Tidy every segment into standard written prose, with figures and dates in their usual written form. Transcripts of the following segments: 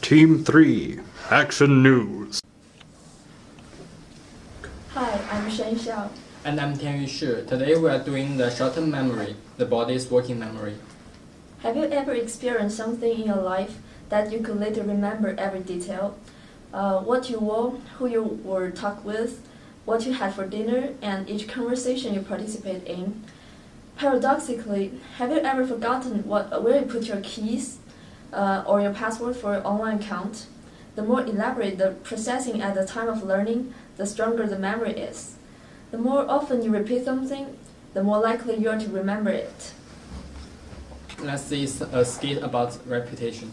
Team 3, Action News. Hi, I'm Shen Xiao. And I'm Tianyu Shi. Today we are doing the short-term memory, the body's working memory. Have you ever experienced something in your life that you could later remember every detail? What you wore, who you were talked with, what you had for dinner, and each conversation you participated in? Paradoxically, have you ever forgotten where you put your keys or your password for your online account? The more elaborate the processing at the time of learning, the stronger the memory is. The more often you repeat something, the more likely you are to remember it. Let's see a skit about reputation.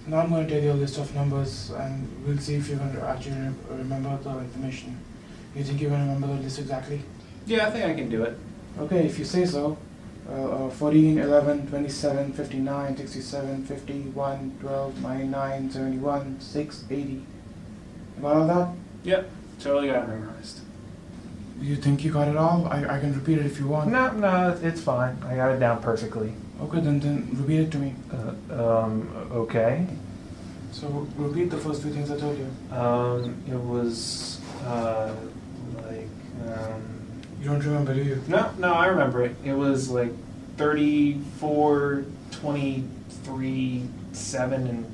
Now I'm going to tell you a list of numbers and we'll see if you're going to actually remember the information. You think you're going to remember the list exactly? Yeah, I think I can do it. Okay, if you say so. 14, 11, 27, 59, 67, 51, 12, 99, 71, 6, 80. Got all that? Yep, totally got it memorized. You think you got it all? I can repeat it if you want. No, it's fine. I got it down perfectly. Okay, then repeat it to me. Okay. So repeat the first few things I told you. It was, You don't remember, do you? No, I remember it. It was like 34, 23, 7, and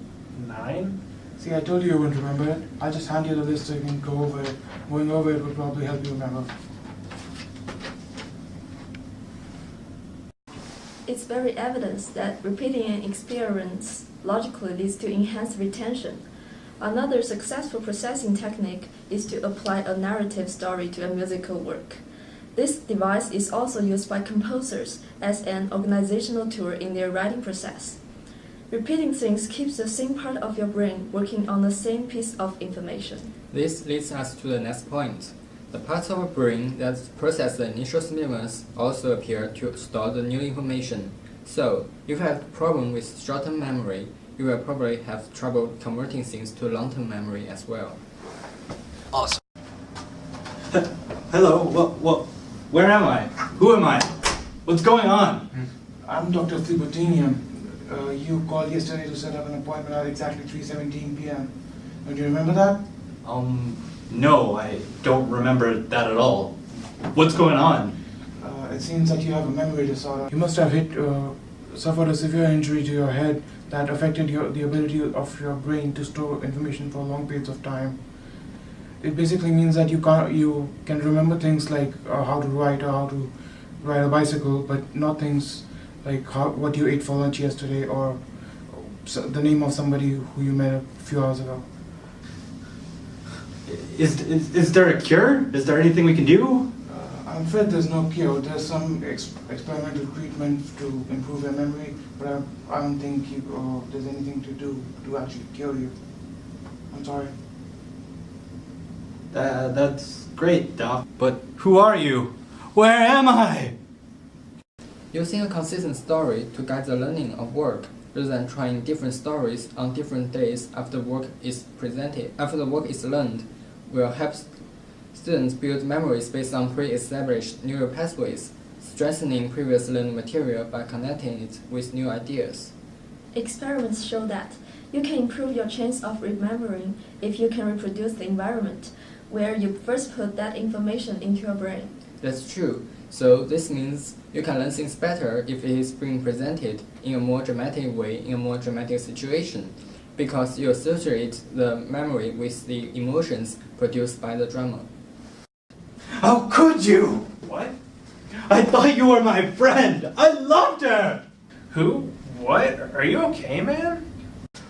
9. See, I told you you wouldn't remember it. I'll just hand you the list so you can go over it. Going over it will probably help you remember. It's very evident that repeating an experience logically leads to enhanced retention. Another successful processing technique is to apply a narrative story to a musical work. This device is also used by composers as an organizational tool in their writing process. Repeating things keeps the same part of your brain working on the same piece of information. This leads us to the next point. The parts of our brain that process the initial stimulus also appear to store the new information. So, if you have a problem with short-term memory, you will probably have trouble converting things to long-term memory as well. Awesome. Hello, where am I? Who am I? What's going on? I'm Dr. Thiboutinian. You called yesterday to set up an appointment at exactly 3:17 p.m. Don't you remember that? No, I don't remember that at all. What's going on? It seems that you have a memory disorder. You must have suffered a severe injury to your head that affected the ability of your brain to store information for long periods of time. It basically means that you can remember things like how to write or how to ride a bicycle, but not things like what you ate for lunch yesterday or the name of somebody who you met a few hours ago. Is there a cure? Is there anything we can do? I'm afraid there's no cure. There's some experimental treatment to improve your memory, but I don't think there's anything to do to actually cure you. I'm sorry. That's great, Doc. But who are you? Where am I? Using a consistent story to guide the learning of work, rather than trying different stories on different days after work is learned, will help students build memories based on pre-established neural pathways, strengthening previous learned material by connecting it with new ideas. Experiments show that you can improve your chance of remembering if you can reproduce the environment where you first put that information into your brain. That's true. So this means you can learn things better if it is being presented in a more dramatic way in a more dramatic situation, because you associate the memory with the emotions produced by the drama. How could you? What? I thought you were my friend. I loved her. Who? What? Are you okay, man?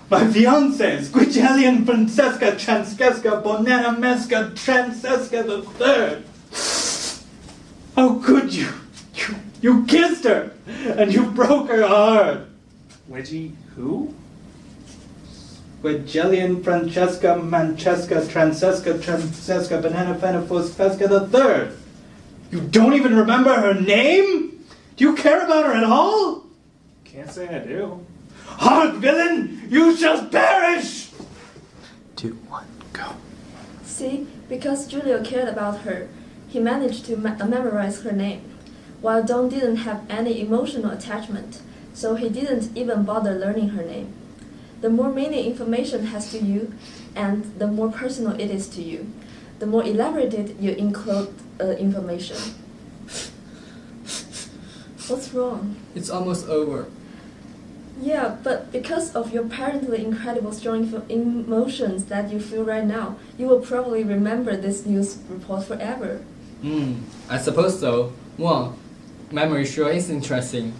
My fiancée, Squigelian Francesca Transkesca Bonana Mesca Francesca III. How could you? You kissed her, and you broke her heart. Wedgie, who? Squigelian Francesca Manchesca Francesca Banana Fenifos Fesca III. You don't even remember her name? Do you care about her at all? Can't say I do. Hark, villain! You shall perish! 2, 1, go. See, because Julio cared about her, he managed to memorize her name, while Don didn't have any emotional attachment. so he didn't even bother learning her name. The more meaning information has to you, and the more personal it is to you, the more elaborated you include information. What's wrong? It's almost over. Yeah, but because of your apparently incredible strong emotions that you feel right now, you will probably remember this news report forever. I suppose so. Well, memory sure is interesting.